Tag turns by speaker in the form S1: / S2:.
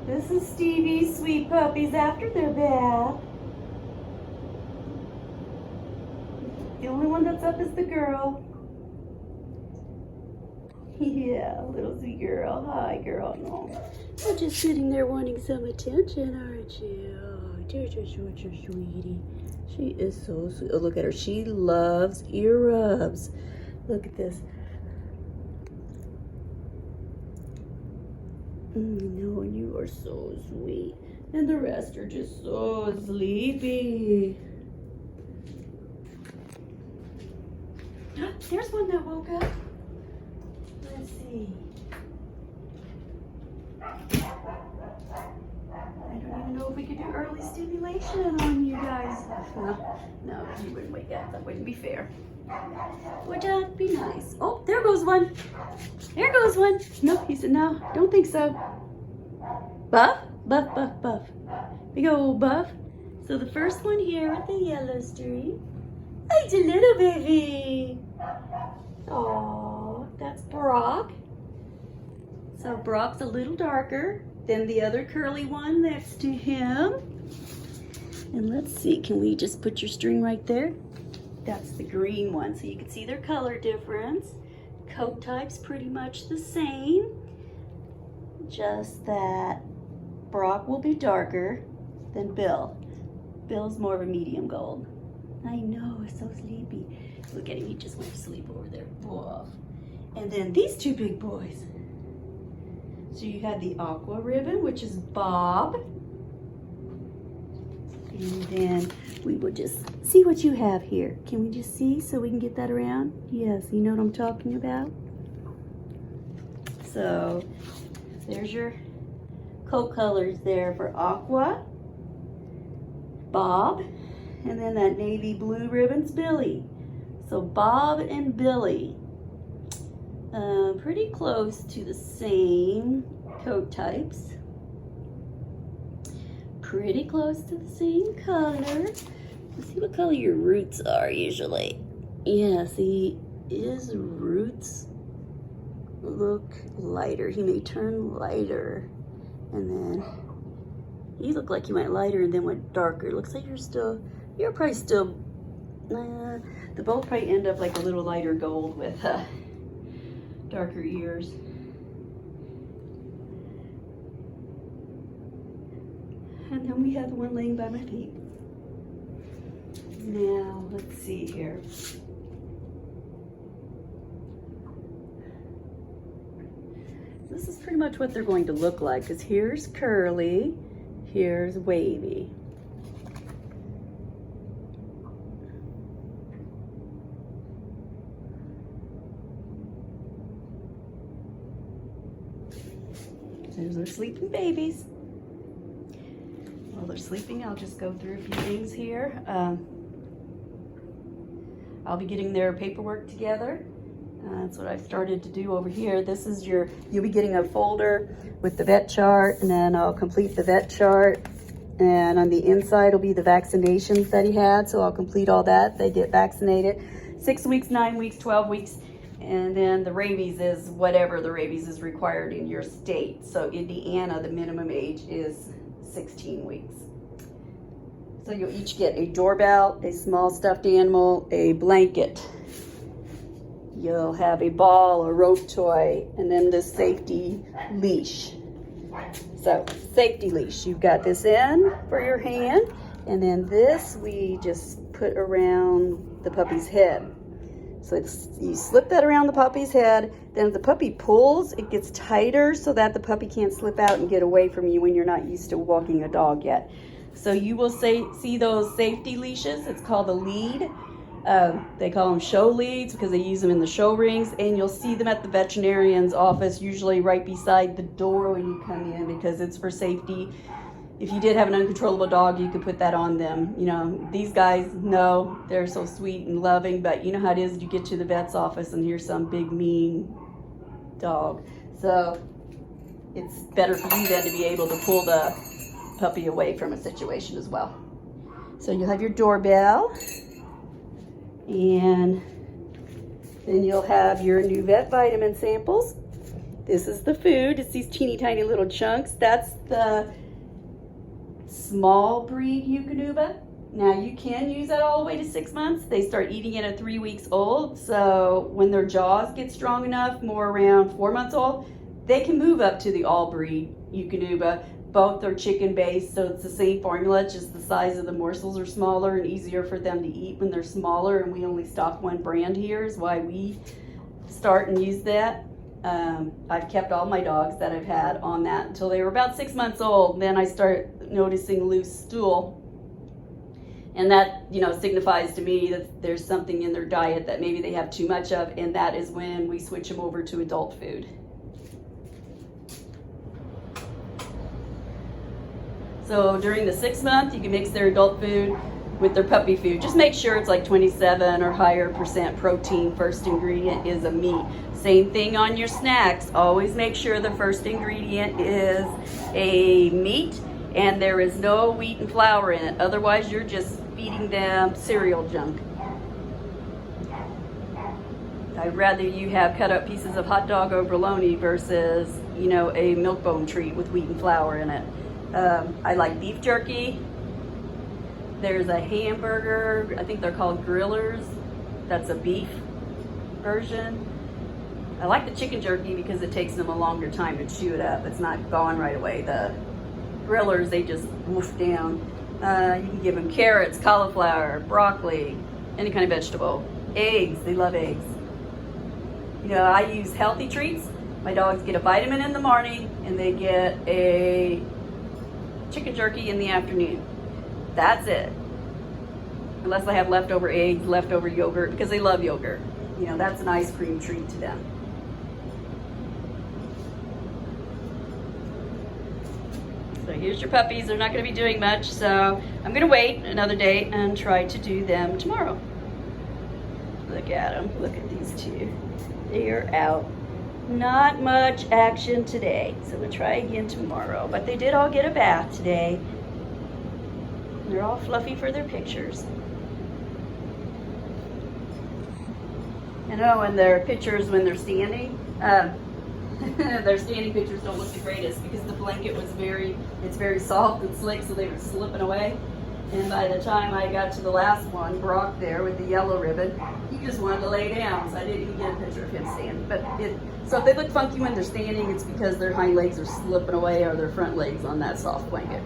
S1: This is Stevie's sweet puppies after their bath. The only one that's up is the girl. Yeah, little sweet girl. Hi, girl. No. You're just sitting there wanting some attention, aren't you? Oh, dear, sweetie. She is so sweet. Oh, look at her. She loves ear rubs. Look at this. No, you are so sweet. And the rest are just so sleepy. There's one that woke up. Let's see. I don't even know if we could do early stimulation on you guys. No, you wouldn't wake up. That wouldn't be fair. Would that be nice? Oh, there goes one. There goes one. No, he said no. Don't think so. Buff, buff, buff, buff. Big old buff. So the first one here with the yellow streak. It's a little baby. Oh, that's Brock. So Brock's a little darker than the other curly one next to him. And let's see, can we just put your string right there? That's the green one, so you can see their color difference. Coat type's pretty much the same, just that Brock will be darker than Bill. Bill's more of a medium gold. I know, he's so sleepy. Look at him, he just went to sleep over there. Whoa. And then these two big boys. So you have the aqua ribbon, which is Bob. And then we will just see what you have here. Can we just see so we can get that around? Yes, you know what I'm talking about? So there's your coat colors there for aqua, Bob, and then that navy blue ribbon's Billy. So Bob and Billy, pretty close to the same coat types. Pretty close to the same color. Let's see what color your roots are usually. Yeah, see, his roots look lighter. He may turn lighter. And then you look like you went lighter and then went darker. Looks like you're probably still, they both probably end up like a little lighter gold with darker ears. And then we have the one laying by my feet. Now, let's see here. This is pretty much what they're going to look like, because here's curly, here's wavy. There's our sleeping babies. While they're sleeping, I'll just go through a few things here. I'll be getting their paperwork together. That's what I've started to do over here. This is you'll be getting a folder with the vet chart, and then I'll complete the vet chart. And on the inside will be the vaccinations that he had, so I'll complete all that. They get vaccinated 6 weeks, 9 weeks, 12 weeks. And then the rabies is whatever the rabies is required in your state. So Indiana, the minimum age is 16 weeks. So you'll each get a doorbell, a small stuffed animal, a blanket. You'll have a ball, a rope toy, and then this safety leash. So safety leash, you've got this in for your hand, and then this we just put around the puppy's head. So you slip that around the puppy's head, then if the puppy pulls, it gets tighter so that the puppy can't slip out and get away from you when you're not used to walking a dog yet. So you will see those safety leashes. It's called a lead. They call them show leads because they use them in the show rings, and you'll see them at the veterinarian's office, usually right beside the door when you come in, because it's for safety. If you did have an uncontrollable dog, you could put that on them. You know, these guys, no, they're so sweet and loving, but you know how it is, you get to the vet's office and here's some big mean dog. So it's better for you then to be able to pull the puppy away from a situation as well. So you'll have your doorbell, and then you'll have your new vet vitamin samples. This is the food. It's these teeny tiny little chunks. That's the small breed Eukanuba. Now you can use that all the way to 6 months. They start eating it at 3 weeks old. So when their jaws get strong enough, more around 4 months old, they can move up to the all breed Eukanuba. Both are chicken based, so it's the same formula, just the size of the morsels are smaller and easier for them to eat when they're smaller, and we only stock one brand here is why we start and use that. I've kept all my dogs that I've had on that until they were about 6 months old. Then I start noticing loose stool, and that, you know, signifies to me that there's something in their diet that maybe they have too much of, and that is when we switch them over to adult food. So during the 6 month, you can mix their adult food with their puppy food. Just make sure it's like 27 or higher % protein. First ingredient is a meat. Same thing on your snacks. Always make sure the first ingredient is a meat and there is no wheat and flour in it. Otherwise, you're just feeding them cereal junk. I'd rather you have cut up pieces of hot dog or bologna versus, you know, a milk bone treat with wheat and flour in it. I like beef jerky. There's a hamburger, I think they're called grillers. That's a beef version. I like the chicken jerky because it takes them a longer time to chew it up. It's not gone right away. The grillers, they just woof down. You can give them carrots, cauliflower, broccoli, any kind of vegetable. Eggs, they love eggs. You know, I use healthy treats. My dogs get a vitamin in the morning and they get a chicken jerky in the afternoon. That's it. Unless I have leftover eggs, leftover yogurt, because they love yogurt. You know, that's an ice cream treat to them. So here's your puppies. They're not going to be doing much, so I'm going to wait another day and try to do them tomorrow. Look at them. Look at these two. They are out. Not much action today, so we'll try again tomorrow. But they did all get a bath today. They're all fluffy for their pictures. I know in their pictures when they're standing, their standing pictures don't look the greatest because the blanket was it's very soft and slick, so they were slipping away. And by the time I got to the last one, Brock there with the yellow ribbon, he just wanted to lay down, so I didn't even get a picture of him standing. But so if they look funky when they're standing, it's because their hind legs are slipping away or their front legs on that soft blanket.